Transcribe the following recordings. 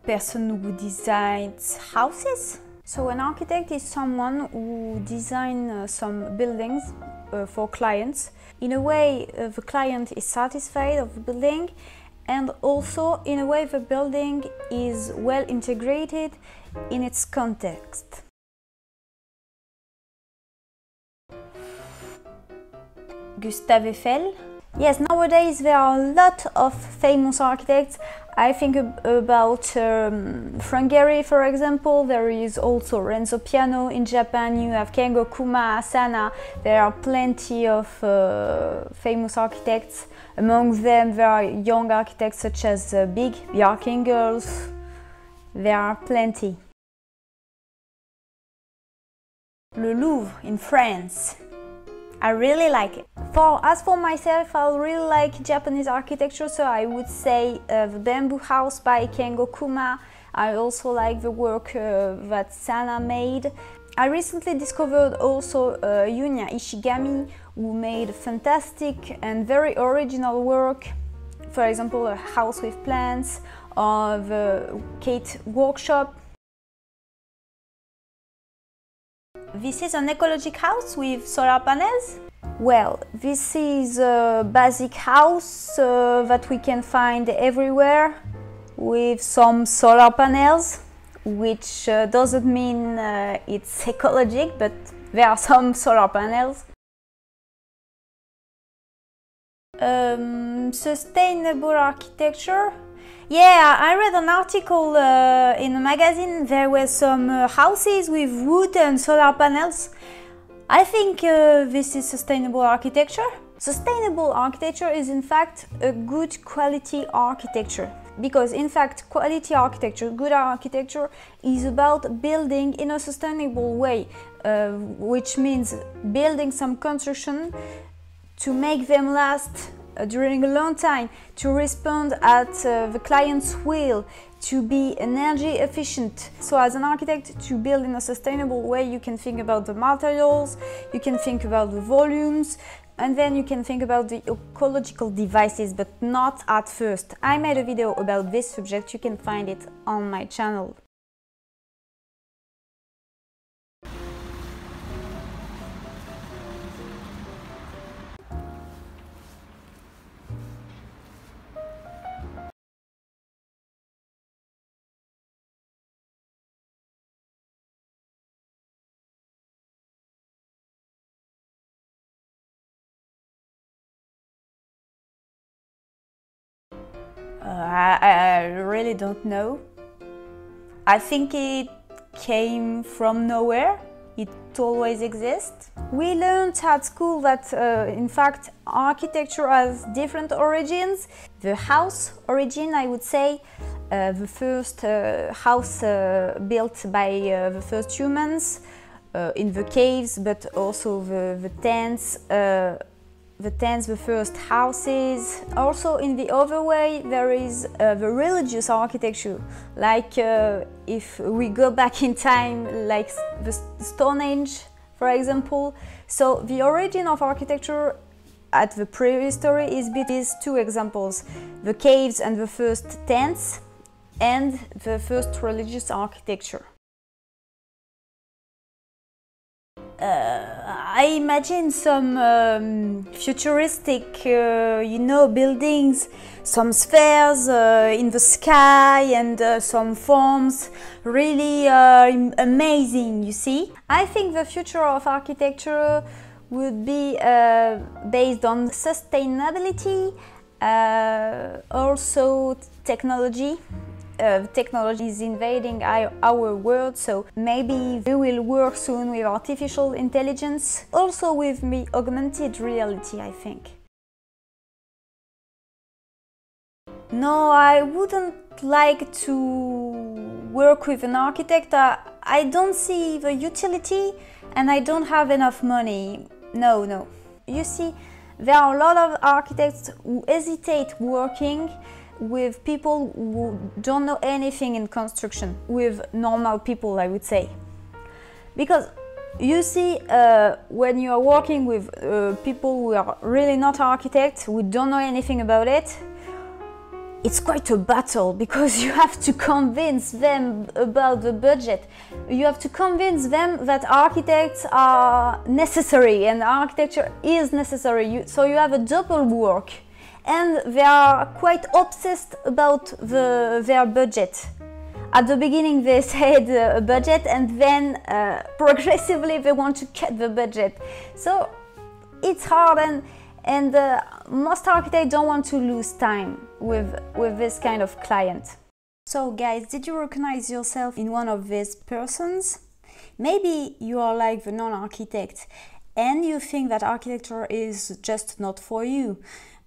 person who designs houses. So an architect is someone who designs some buildings for clients. In a way, the client is satisfied of the building, and also in a way the building is well integrated in its context. Gustave Eiffel. Yes, nowadays there are a lot of famous architects. I think about Frank Gehry, for example. There is also Renzo Piano in Japan. You have Kengo Kuma, Asana. There are plenty of famous architects. Among them, there are young architects such as Big Bjarke Ingels. There are plenty. Le Louvre in France. I really like it. As for myself, I really like Japanese architecture, so I would say the Bamboo House by Kengo Kuma. I also like the work that Sana made. I recently discovered also Yunya Ishigami, who made fantastic and very original work. For example, A House with Plants, or the Kate Workshop. This is an ecologic house with solar panels. Well, this is a basic house that we can find everywhere with some solar panels, which doesn't mean it's ecologic, but there are some solar panels. Sustainable architecture. Yeah, I read an article in a magazine. There were some houses with wood and solar panels. I think this is sustainable architecture. Sustainable architecture is in fact a good quality architecture, because in fact quality architecture, good architecture, is about building in a sustainable way, which means building some construction to make them last during a long time, to respond at the client's will, to be energy efficient. So as an architect, to build in a sustainable way, you can think about the materials, you can think about the volumes, and then you can think about the ecological devices, but not at first. I made a video about this subject, you can find it on my channel. I really don't know. I think it came from nowhere. It always exists. We learned at school that in fact architecture has different origins. The house origin, I would say, the first house built by the first humans in the caves, but also the tents, the first houses. Also in the other way there is the religious architecture, like if we go back in time, like the Stone Age, for example. So the origin of architecture at the prehistory is these two examples, the caves and the first tents, and the first religious architecture. I imagine some futuristic, you know, buildings, some spheres in the sky, and some forms really amazing, you see. I think the future of architecture would be based on sustainability, also technology. Technology is invading our world, so maybe we will work soon with artificial intelligence, also with augmented reality, I think. No, I wouldn't like to work with an architect. I don't see the utility and I don't have enough money. No. You see, there are a lot of architects who hesitate working with people who don't know anything in construction, with normal people, I would say. Because you see, when you are working with people who are really not architects, who don't know anything about it, it's quite a battle because you have to convince them about the budget. You have to convince them that architects are necessary and architecture is necessary. So you have a double work, and they are quite obsessed about their budget. At the beginning they said a budget, and then progressively they want to cut the budget. So it's hard, and most architects don't want to lose time with this kind of client. So guys, did you recognize yourself in one of these persons? Maybe you are like the non-architect and you think that architecture is just not for you.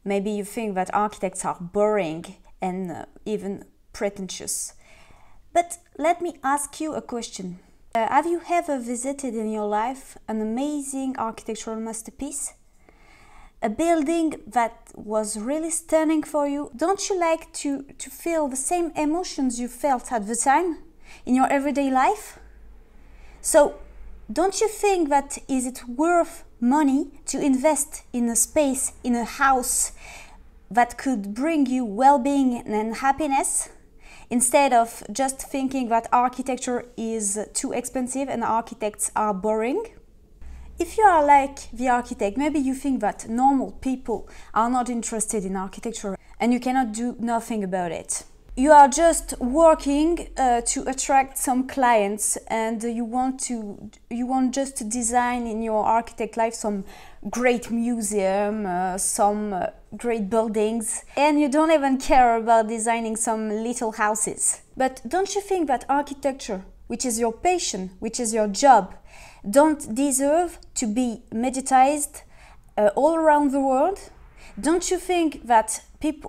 Maybe you think that architects are boring and even pretentious. But let me ask you a question. Have you ever visited in your life an amazing architectural masterpiece? A building that was really stunning for you? Don't you like to feel the same emotions you felt at the time in your everyday life? So don't you think that is it worth money to invest in a space, in a house that could bring you well-being and happiness, instead of just thinking that architecture is too expensive and architects are boring? If you are like the architect, maybe you think that normal people are not interested in architecture and you cannot do nothing about it. You are just working to attract some clients, and you want just to design in your architect life some great museum, some great buildings, and you don't even care about designing some little houses. But don't you think that architecture, which is your passion, which is your job, don't deserve to be meditized all around the world? Don't you think that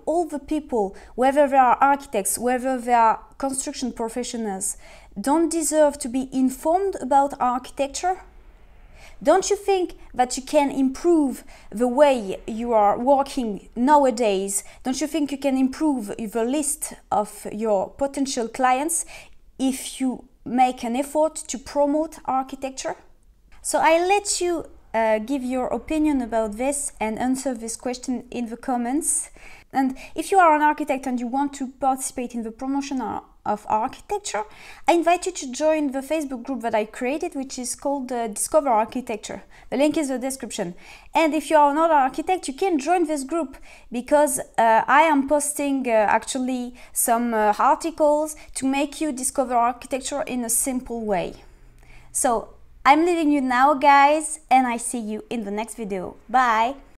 all the people, whether they are architects, whether they are construction professionals, don't deserve to be informed about architecture? Don't you think that you can improve the way you are working nowadays? Don't you think you can improve the list of your potential clients if you make an effort to promote architecture? So I let you give your opinion about this and answer this question in the comments. And if you are an architect and you want to participate in the promotion of architecture, I invite you to join the Facebook group that I created, which is called Discover Architecture. The link is in the description. And if you are not an architect, you can join this group because I am posting actually some articles to make you discover architecture in a simple way. So I'm leaving you now, guys, and I see you in the next video. Bye!